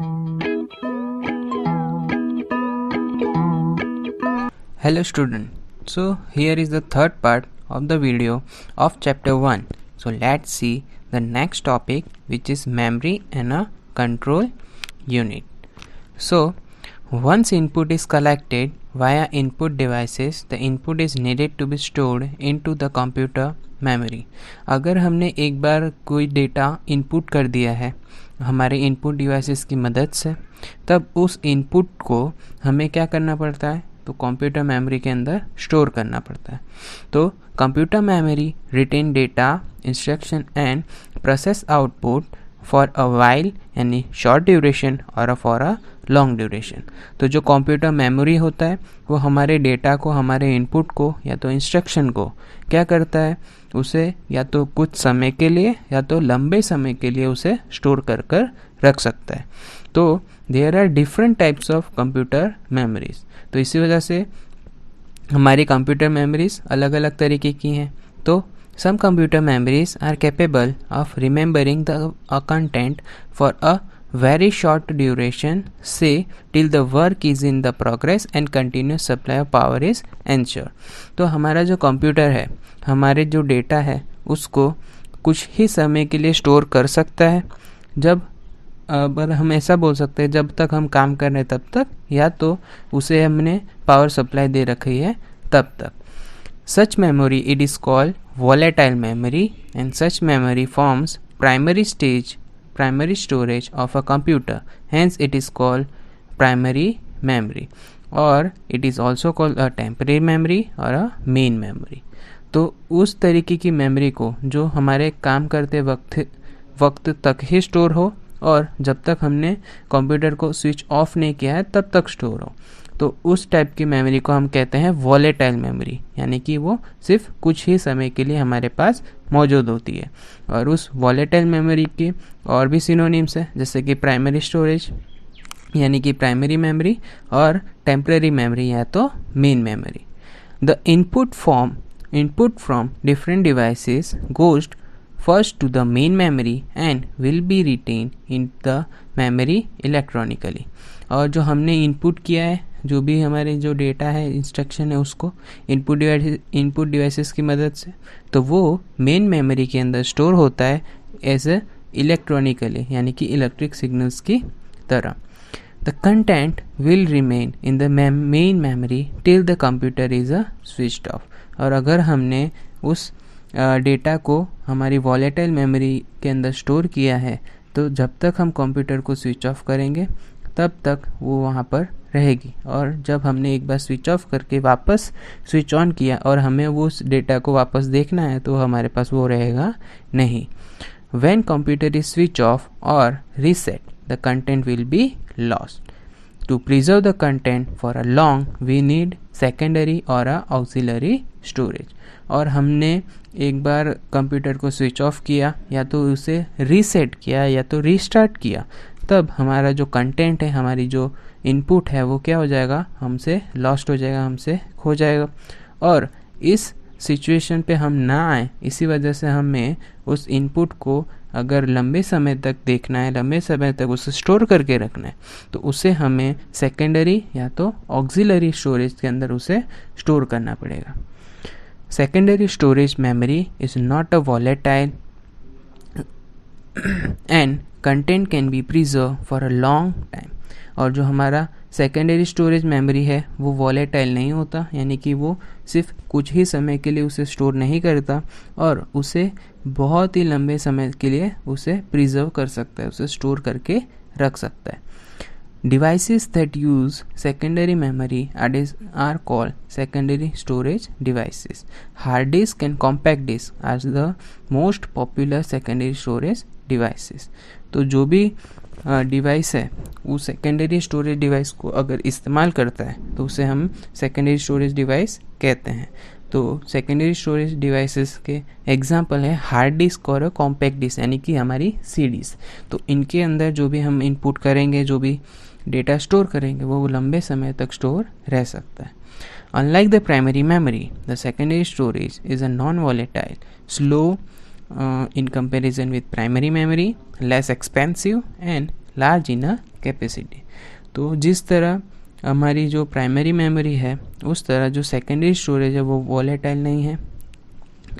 Hello student, so here is the third part of the video of chapter 1. So let's see the next topic, which is memory and a control unit. So once input is collected via input devices, the input is needed to be stored into the computer memory. अगर हमने एक बार कोई data input कर दिया है हमारे input devices की मदद से, तब उस इनपुट को हमें क्या करना पड़ता है, तो कंप्यूटर मेमोरी के अंदर स्टोर करना पड़ता है. तो computer memory retain data, instruction and process output for a while, यानी शॉर्ट ड्यूरेशन और फॉर अ लॉन्ग ड्यूरेशन. तो जो कंप्यूटर मेमोरी होता है वो हमारे डेटा को, हमारे इनपुट को या तो इंस्ट्रक्शन को क्या करता है, उसे या तो कुछ समय के लिए या तो लंबे समय के लिए उसे स्टोर कर कर रख सकता है. तो there are different types of computer memories. तो इसी वजह से हमारी कंप्यूटर मेमोरीज अलग अलग तरीके की हैं. तो some computer memories are capable of remembering the content for a very short duration, say till the work is in the progress and continuous supply of power is ensured. तो हमारा जो computer है, हमारे जो डेटा है उसको कुछ ही समय के लिए स्टोर कर सकता है. जब पर हम ऐसा बोल सकते हैं जब तक हम काम कर रहे हैं तब तक, या तो उसे हमने पावर सप्लाई दे रखी है तब तक. Such memory it is called volatile memory, and such memory forms primary storage of a computer. Hence it is called primary memory, or it is also called a temporary memory or a main memory. तो उस तरीके की memory को जो हमारे काम करते वक्त तक ही स्टोर हो और जब तक हमने कंप्यूटर को स्विच ऑफ नहीं किया है तब तक स्टोर हो, तो उस टाइप की मेमोरी को हम कहते हैं वॉलेटाइल मेमोरी, यानी कि वो सिर्फ कुछ ही समय के लिए हमारे पास मौजूद होती है. और उस वॉलेटाइल मेमोरी के और भी सिनोनिम्स है, जैसे कि प्राइमरी स्टोरेज यानी कि प्राइमरी मेमोरी, और टेम्पररी मेमोरी या तो main memory. The input from different devices goes first to the main memory and will be retained in the memory electronically. और जो हमने इनपुट किया है, जो भी हमारे जो डेटा है, इंस्ट्रक्शन है, उसको इनपुट डिवाइसेस की मदद से, तो वो मेन मेमोरी के अंदर स्टोर होता है एज ए इलेक्ट्रॉनिकली, यानी कि इलेक्ट्रिक सिग्नल्स की तरह. The content will remain in the main memory till the computer is a switched off. और अगर हमने उस डेटा को हमारी वॉलेटाइल मेमोरी के अंदर स्टोर किया है, तो जब तक हम कंप्यूटर को स्विच ऑफ करेंगे तब तक वो वहाँ पर रहेगी. और जब हमने एक बार स्विच ऑफ करके वापस स्विच ऑन किया और हमें वो उस डेटा को वापस देखना है, तो हमारे पास वो रहेगा नहीं. When computer is switch off और reset, the content will be lost. To preserve the content for a long, we need secondary or a auxiliary storage. और हमने एक बार कंप्यूटर को स्विच ऑफ किया या तो उसे रीसेट किया या तो रीस्टार्ट किया, तब हमारा जो कंटेंट है, हमारी जो इनपुट है, वो क्या हो जाएगा, हमसे लॉस्ट हो जाएगा, हमसे खो जाएगा. और इस सिचुएशन पे हम ना आए, इसी वजह से हमें उस इनपुट को अगर लंबे समय तक देखना है, लंबे समय तक उसे स्टोर करके रखना है, तो उसे हमें सेकेंडरी या तो ऑक्सिलरी स्टोरेज के अंदर उसे स्टोर करना पड़ेगा. Secondary storage memory is not a volatile and content can be preserve for a long time. और जो हमारा सेकेंडरी स्टोरेज मेमोरी है वो वॉलेटाइल नहीं होता, यानी कि वो सिर्फ कुछ ही समय के लिए उसे स्टोर नहीं करता और उसे बहुत ही लंबे समय के लिए उसे प्रिजर्व कर सकता है, उसे स्टोर करके रख सकता है. Devices that use secondary memory are called secondary storage devices. Hard disk and compact disk are the most popular secondary storage devices. तो जो भी डिवाइस है वो सेकेंडरी स्टोरेज डिवाइस को अगर इस्तेमाल करता है तो उसे हम सेकेंडरी स्टोरेज डिवाइस कहते हैं. तो सेकेंडरी स्टोरेज डिवाइसेस के एग्जांपल है हार्ड डिस्क और कॉम्पैक्ट डिस्क, यानी कि हमारी सीडीज. तो इनके अंदर जो भी हम इनपुट करेंगे, जो भी डेटा स्टोर करेंगे, वो लंबे समय तक स्टोर रह सकता है. Unlike the primary memory, the secondary storage is a non-volatile, slow in comparison with primary memory, less expensive and large in a capacity. तो जिस तरह हमारी जो प्राइमरी मेमोरी है उस तरह जो सेकेंडरी स्टोरेज है वो वॉलेटाइल नहीं है,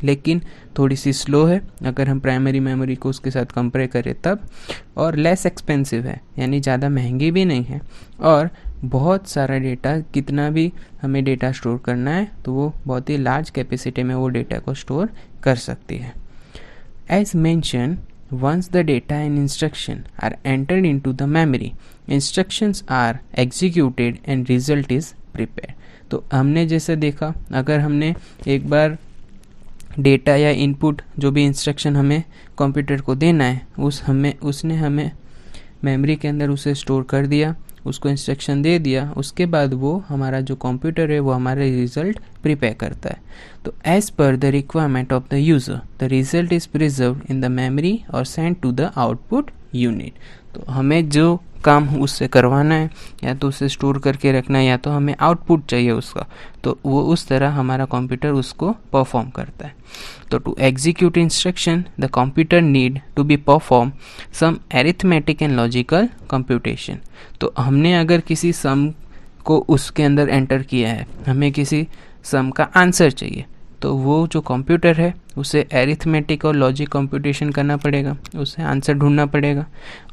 लेकिन थोड़ी सी स्लो है अगर हम प्राइमरी मेमोरी को उसके साथ कंपेयर करें तब, और लेस एक्सपेंसिव है यानी ज़्यादा महंगी भी नहीं है, और बहुत सारा डेटा, कितना भी हमें डेटा स्टोर करना है तो वो बहुत ही लार्ज कैपेसिटी में वो डेटा को स्टोर कर सकती है। As mention, once the data and instruction are entered into the memory, instructions are executed and result is prepared। तो हमने जैसे देखा, अगर हमने एक बार डेटा या इनपुट जो भी इंस्ट्रक्शन हमें कंप्यूटर को देना है उसने हमें मेमोरी के अंदर उसे स्टोर कर दिया, उसको इंस्ट्रक्शन दे दिया, उसके बाद वो हमारा जो कंप्यूटर है वो हमारा रिजल्ट प्रिपेयर करता है। तो as per the requirement of the user the result is preserved in the memory और send to the output unit. तो हमें जो काम उससे करवाना है या तो उसे स्टोर करके रखना है या तो हमें आउटपुट चाहिए उसका, तो वो उस तरह हमारा कंप्यूटर उसको परफॉर्म करता है। तो to execute instruction the computer need to be perform some arithmetic and logical computation. तो हमने अगर किसी सम को उसके अंदर एंटर किया है, हमें किसी सम का आंसर चाहिए, तो वो जो कंप्यूटर है उसे एरिथमेटिक और लॉजिक कंप्यूटेशन करना पड़ेगा, उसे आंसर ढूंढना पड़ेगा।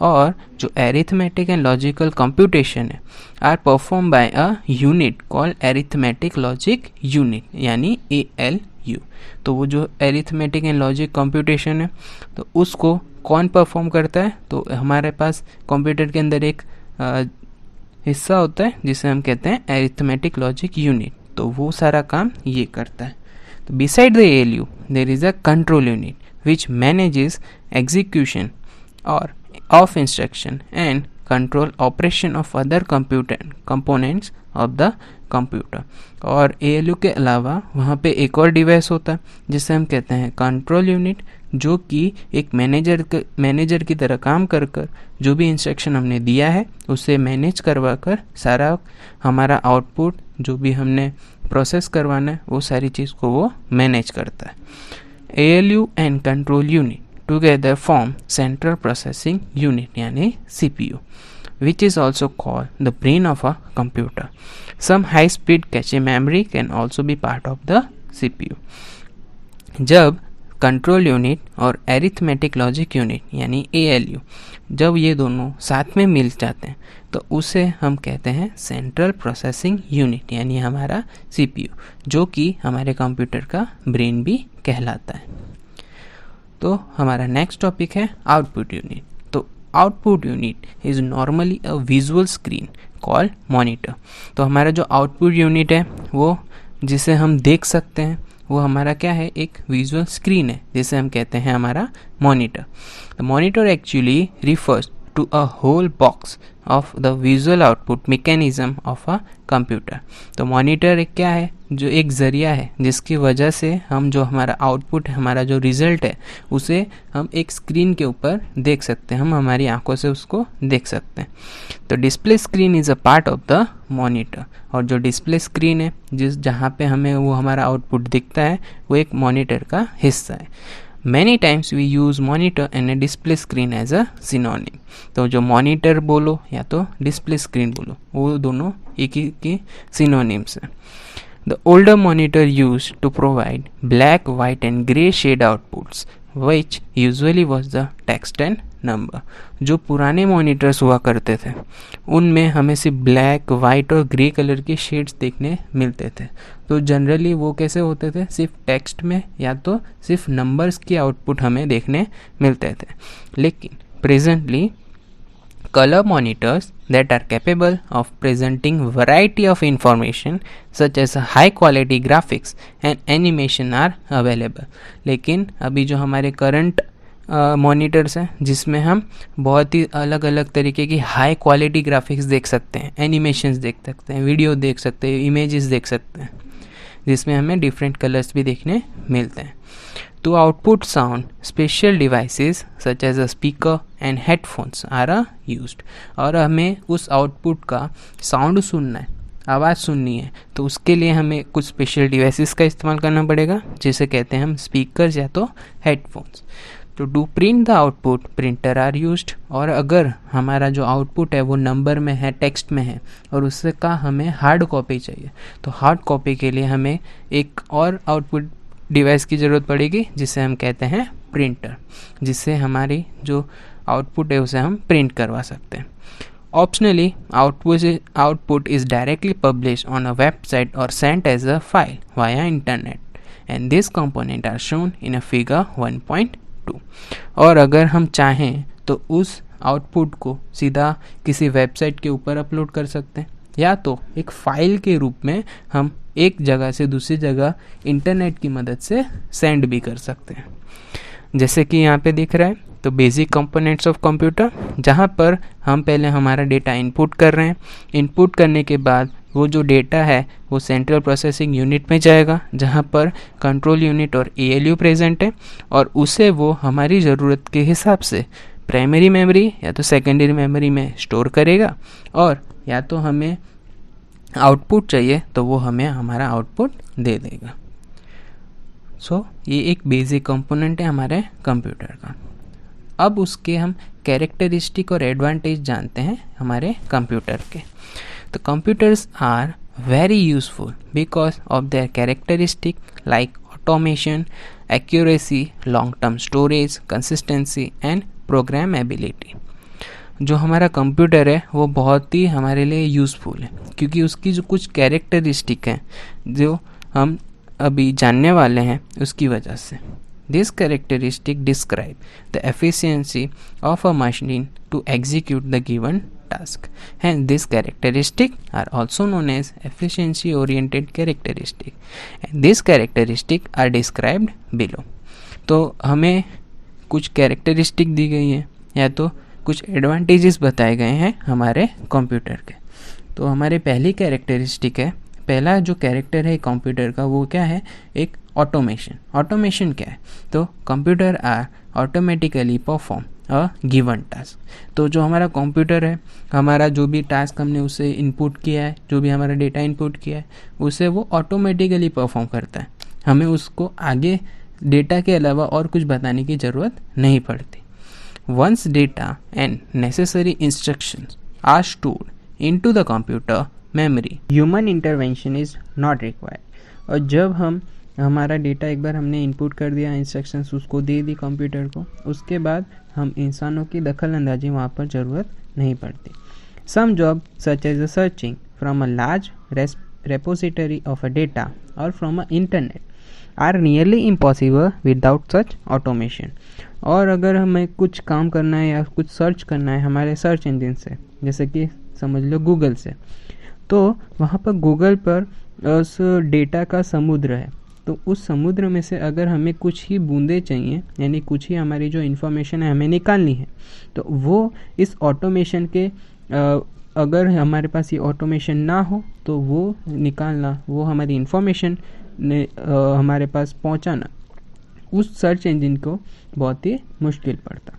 और जो एरिथमेटिक एंड लॉजिकल कंप्यूटेशन है are perform by a unit called arithmetic logic unit यानी ALU। तो वो जो एरिथमेटिक एंड लॉजिक कंप्यूटेशन है तो उसको कौन परफॉर्म करता है, तो हमारे पास कंप्यूटर के अंदर एक हिस्सा होता है जिसे हम कहते हैं एरिथमेटिक लॉजिक यूनिट, तो वो सारा काम ये करता है। So beside the ALU, there is a control unit which manages execution or of instruction and control operation of other components of the computer। और ALU के अलावा वहाँ पे एक और डिवाइस होता है जिसे हम कहते हैं कंट्रोल यूनिट, जो कि एक मैनेजर की तरह काम कर कर जो भी इंस्ट्रक्शन हमने दिया है उसे मैनेज करवा कर सारा हमारा आउटपुट जो भी हमने प्रोसेस करवाना है वो सारी चीज़ को वो मैनेज करता है। ALU and control unit together form central processing unit यानी CPU, which is also called the brain of a computer. Some high-speed cache memory can also be part of the CPU। जब control unit और arithmetic logic unit यानी ALU जब ये दोनों साथ में मिल जाते हैं तो उसे हम कहते हैं सेंट्रल प्रोसेसिंग यूनिट यानी हमारा CPU, जो कि हमारे कंप्यूटर का ब्रेन भी कहलाता है। तो हमारा नेक्स्ट टॉपिक है आउटपुट यूनिट। तो output unit is normally a visual screen called monitor. तो हमारा जो आउटपुट यूनिट है वो जिसे हम देख सकते हैं वो हमारा क्या है, एक विजुअल स्क्रीन है जिसे हम कहते हैं हमारा monitor. The monitor actually refers to a whole box of the visual output mechanism of a computer. तो मॉनिटर एक क्या है, जो एक ज़रिया है जिसकी वजह से हम जो हमारा आउटपुट है, हमारा जो रिज़ल्ट है उसे हम एक स्क्रीन के ऊपर देख सकते हैं, हम हमारी आंखों से उसको देख सकते हैं। तो display screen is a part of the monitor, और जो डिस्प्ले स्क्रीन है जहाँ पे हमें वो हमारा आउटपुट दिखता है वो एक मॉनिटर का हिस्सा है। Many times we use monitor and a display screen as a synonym। तो जो मॉनिटर बोलो या तो डिस्प्ले स्क्रीन बोलो वो दोनों एक ही के synonyms हैं। The older monitor used to provide black, white and grey shade outputs, which usually was the text and number। जो पुराने मॉनिटर्स हुआ करते थे उनमें हमें सिर्फ ब्लैक, वाइट और ग्रे कलर के शेड्स देखने मिलते थे। तो जनरली वो कैसे होते थे, सिर्फ टेक्स्ट में या तो सिर्फ नंबर्स की आउटपुट हमें देखने मिलते थे। लेकिन presently color monitors that are capable of presenting variety of information such as high quality graphics and animation are available। लेकिन अभी जो हमारे करंट मॉनिटर्स हैं जिसमें हम बहुत ही अलग अलग तरीके की हाई क्वालिटी ग्राफिक्स देख सकते हैं, एनिमेशंस देख सकते हैं, वीडियो देख सकते हैं, इमेजेस देख सकते हैं, जिसमें हमें डिफरेंट कलर्स भी देखने मिलते हैं। To output sound, special devices such as a speaker and headphones are used। और हमें उस आउटपुट का साउंड सुनना है, आवाज़ सुननी है, तो उसके लिए हमें कुछ स्पेशल डिवाइसेस का इस्तेमाल करना पड़ेगा जिसे कहते हैं हम स्पीकर्स या तो हेडफोन्स। तो to print the output printer are used. और अगर हमारा जो आउटपुट है वो नंबर में है, टेक्स्ट में है, और उससे का हमें हार्ड कॉपी चाहिए, तो हार्ड कॉपी के लिए हमें एक और आउटपुट डिवाइस की ज़रूरत पड़ेगी जिसे हम कहते हैं प्रिंटर, जिससे हमारी जो आउटपुट है उसे हम प्रिंट करवा सकते हैं। Optionally output is directly publish on a website और sent as a file via internet, and this component are shown in a figure 1.2। और अगर हम चाहें तो उस आउटपुट को सीधा किसी वेबसाइट के ऊपर अपलोड कर सकते हैं, या तो एक फाइल के रूप में हम एक जगह से दूसरी जगह इंटरनेट की मदद से सेंड भी कर सकते हैं। जैसे कि यहाँ पे दिख रहा है, तो बेसिक कंपोनेंट्स ऑफ कंप्यूटर, जहाँ पर हम पहले हमारा डेटा इनपुट कर रहे हैं। इनपुट करने के बाद वो जो डेटा है वो सेंट्रल प्रोसेसिंग यूनिट में जाएगा, जहाँ पर कंट्रोल यूनिट और ALU प्रेजेंट है, और उसे वो हमारी ज़रूरत के हिसाब से प्राइमरी मेमोरी या तो सेकेंडरी मेमोरी में स्टोर करेगा, और या तो हमें आउटपुट चाहिए तो वो हमें हमारा आउटपुट दे देगा। सो ये एक बेसिक कंपोनेंट है हमारे कंप्यूटर का। अब उसके हम कैरेक्टरिस्टिक और एडवांटेज जानते हैं हमारे कंप्यूटर के। तो computers are very useful because of their characteristic like automation, accuracy, long term storage, consistency and programmability. जो हमारा कंप्यूटर है वो बहुत ही हमारे लिए यूज़फुल है, क्योंकि उसकी जो कुछ कैरेक्टरिस्टिक हैं जो हम अभी जानने वाले हैं उसकी वजह से। This characteristic describe the efficiency of a machine to execute the given task. Hence, these characteristics are also known as efficiency-oriented characteristics. And these characteristics are described below. तो हमें कुछ कैरेक्टरिस्टिक दी गई हैं या तो कुछ एडवांटेजेस बताए गए हैं हमारे कंप्यूटर के। तो हमारे पहली कैरेक्टरिस्टिक है, पहला जो कैरेक्टर है कंप्यूटर का वो क्या है, एक ऑटोमेशन। ऑटोमेशन क्या है, तो computer are automatically perform a given task. तो जो हमारा कंप्यूटर है, हमारा जो भी टास्क हमने उसे इनपुट किया है, जो भी हमारा डेटा इनपुट किया है, उसे वो ऑटोमेटिकली परफॉर्म करता है। हमें उसको आगे डेटा के अलावा और कुछ बताने की ज़रूरत नहीं पड़ती। Once data and necessary instructions are stored into the computer memory, human intervention is not required. और जब हमारा डेटा एक बार हमने इनपुट कर दिया, इंस्ट्रक्शंस उसको दे दी कंप्यूटर को, उसके बाद हम इंसानों की दखल अंदाजी वहाँ पर ज़रूरत नहीं पड़ती। Some job such as a searching from a large repository of a data or from a internet are nearly impossible without such automation। और अगर हमें कुछ काम करना है या कुछ सर्च करना है हमारे सर्च इंजन से, जैसे कि समझ लो गूगल से, तो वहाँ पर गूगल पर उस डेटा का समुद्र है। तो उस समुद्र में से अगर हमें कुछ ही बूंदें चाहिए, यानी कुछ ही हमारी जो इन्फॉर्मेशन है हमें निकालनी है, तो वो इस ऑटोमेशन के अगर हमारे पास ये ऑटोमेशन ना हो तो वो निकालना, वो हमारी इन्फॉर्मेशन हमारे पास पहुंचाना उस सर्च इंजन को बहुत ही मुश्किल पड़ता।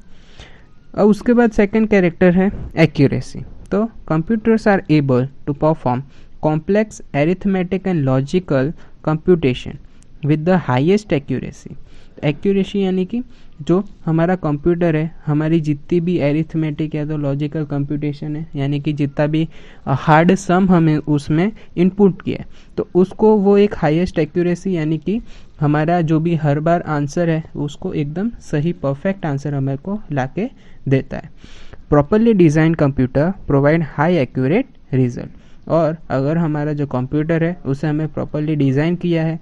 अब उसके बाद सेकंड कैरेक्टर है एक्यूरेसी। तो computers are able to perform complex arithmetic and logical computation with the highest accuracy. Accuracy यानी कि जो हमारा कंप्यूटर है, हमारी जितनी भी एरिथमेटिक या तो लॉजिकल कंप्यूटेशन है, यानी कि जितना भी हार्ड सम हमें उसमें इनपुट किया है, तो उसको वो एक हाईएस्ट एक्यूरेसी यानी कि हमारा जो भी हर बार आंसर है उसको एकदम सही परफेक्ट आंसर हमें को लाके देता है। Properly design computer provide high accurate result. और अगर हमारा जो कंप्यूटर है उसे हमें प्रॉपरली डिज़ाइन किया है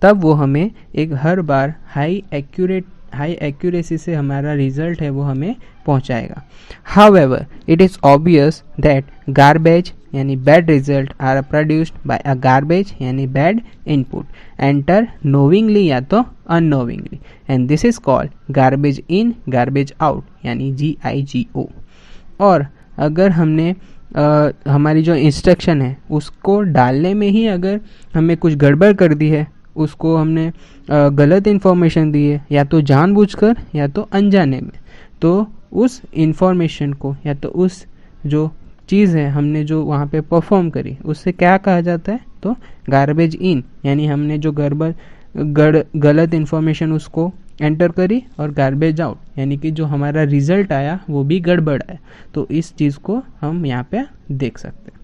तब वो हमें एक हर बार हाई एक्यूरेसी से हमारा रिजल्ट है वो हमें पहुंचाएगा। However it is obvious that garbage यानी bad result are produced by a garbage यानी बैड इनपुट एंटर नोविंगली या तो unknowingly, and this is called garbage in garbage out यानी GIGO। और अगर हमने हमारी जो इंस्ट्रक्शन है उसको डालने में ही अगर हमें कुछ गड़बड़ कर दी है, उसको हमने गलत इन्फॉर्मेशन दी है या तो जानबूझकर या तो अनजाने में, तो उस इन्फॉर्मेशन को या तो उस जो चीज़ है हमने जो वहाँ पे परफॉर्म करी उससे क्या कहा जाता है, तो गार्बेज इन यानी हमने जो गड़बड़ गलत इन्फॉर्मेशन उसको एंटर करी और गार्बेज आउट, यानी कि जो हमारा रिजल्ट आया वो भी गड़बड़ आया। तो इस चीज़ को हम यहाँ पे देख सकते हैं।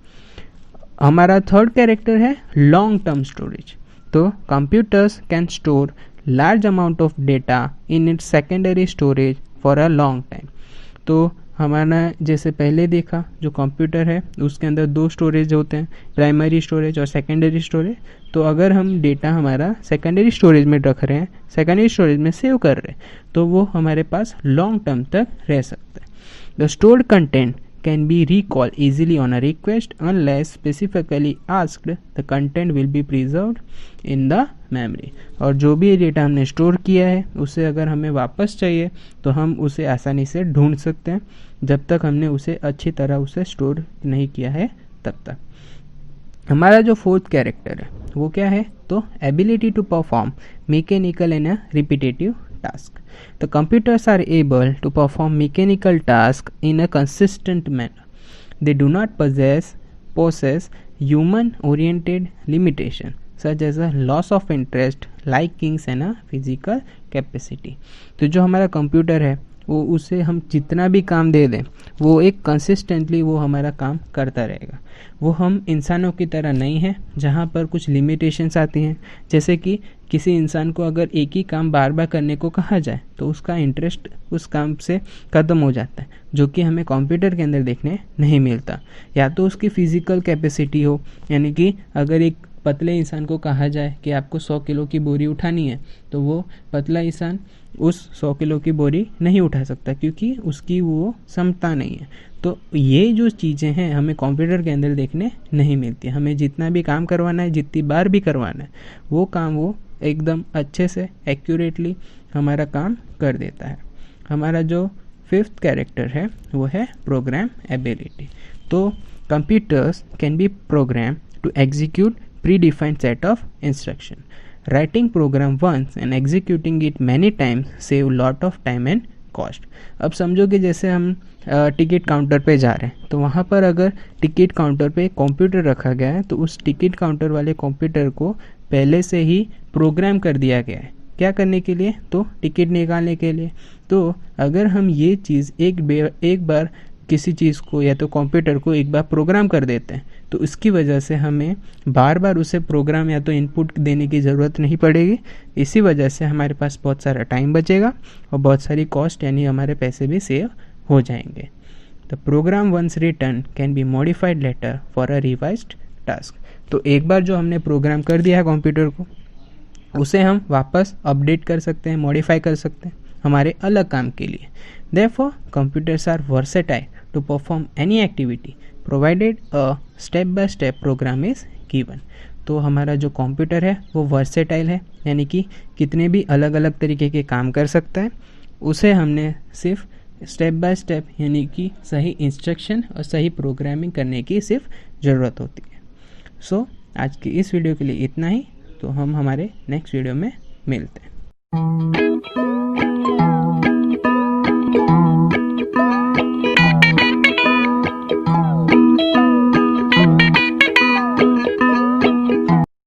हमारा थर्ड कैरेक्टर है लॉन्ग टर्म स्टोरेज। तो computers can store large amount of data in its secondary storage for a long time. तो हमारा जैसे पहले देखा, जो कंप्यूटर है उसके अंदर दो स्टोरेज होते हैं, प्राइमरी स्टोरेज और सेकेंडरी स्टोरेज। तो अगर हम डेटा हमारा सेकेंडरी स्टोरेज में रख रहे हैं, सेकेंडरी स्टोरेज में सेव कर रहे हैं, तो वो हमारे पास लॉन्ग टर्म तक रह सकता है। The stored content can be recalled easily on a request unless specifically asked. The content will be preserved in the memory. और जो भी डेटा हमने स्टोर किया है उसे अगर हमें वापस चाहिए तो हम उसे आसानी से ढूंढ सकते हैं, जब तक हमने उसे अच्छी तरह उसे स्टोर नहीं किया है तब तक। हमारा जो फोर्थ कैरेक्टर है वो क्या है, तो ability to perform mechanical and a repetitive task. The computers are able to perform mechanical tasks in a consistent manner. They do not possess human-oriented limitation such as a loss of interest, likings and a physical capacity. तो जो हमारा computer है वो उसे हम जितना भी काम दे दें वो एक कंसिस्टेंटली वो हमारा काम करता रहेगा। वो हम इंसानों की तरह नहीं है जहाँ पर कुछ लिमिटेशंस आती हैं, जैसे कि किसी इंसान को अगर एक ही काम बार बार करने को कहा जाए तो उसका इंटरेस्ट उस काम से ख़त्म हो जाता है, जो कि हमें कंप्यूटर के अंदर देखने नहीं मिलता। या तो उसकी फ़िज़िकल कैपेसिटी हो, यानी कि अगर एक पतले इंसान को कहा जाए कि आपको 100 किलो की बोरी उठानी है तो वो पतला इंसान उस 100 किलो की बोरी नहीं उठा सकता, क्योंकि उसकी वो क्षमता नहीं है। तो ये जो चीज़ें हैं हमें कंप्यूटर के अंदर देखने नहीं मिलती। हमें जितना भी काम करवाना है, जितनी बार भी करवाना है, वो काम वो एकदम अच्छे से एक्यूरेटली हमारा काम कर देता है। हमारा जो फिफ्थ कैरेक्टर है वो है प्रोग्राम एबिलिटी। तो computers can be program to execute predefined set of instruction. Writing program once and executing it many times save lot of time and cost. अब समझो कि जैसे हम टिकट काउंटर पे जा रहे हैं, तो वहाँ पर अगर टिकट काउंटर पे कंप्यूटर रखा गया है तो उस टिकट काउंटर वाले कंप्यूटर को पहले से ही प्रोग्राम कर दिया गया है। क्या करने के लिए, तो टिकट निकालने के लिए। तो अगर हम ये चीज़ एक बार किसी चीज़ को या तो कंप्यूटर को एक बार प्रोग्राम कर देते हैं तो इसकी वजह से हमें बार बार उसे प्रोग्राम या तो इनपुट देने की ज़रूरत नहीं पड़ेगी। इसी वजह से हमारे पास बहुत सारा टाइम बचेगा और बहुत सारी कॉस्ट यानी हमारे पैसे भी सेव हो जाएंगे। The program once written can be modified later for a revised task. तो एक बार जो हमने प्रोग्राम कर दिया है कंप्यूटर को, उसे हम वापस अपडेट कर सकते हैं, मॉडिफाई कर सकते हैं हमारे अलग काम के लिए। Therefore, computers are versatile to perform any activity provided a step-by-step program is given. तो हमारा जो कंप्यूटर है वो वर्सेटाइल है, यानी कि कितने भी अलग अलग तरीके के काम कर सकता है। उसे हमने सिर्फ स्टेप बाय स्टेप यानी कि सही इंस्ट्रक्शन और सही प्रोग्रामिंग करने की सिर्फ ज़रूरत होती है। सो आज की इस वीडियो के लिए इतना ही। तो हम हमारे नेक्स्ट वीडियो में मिलते हैं।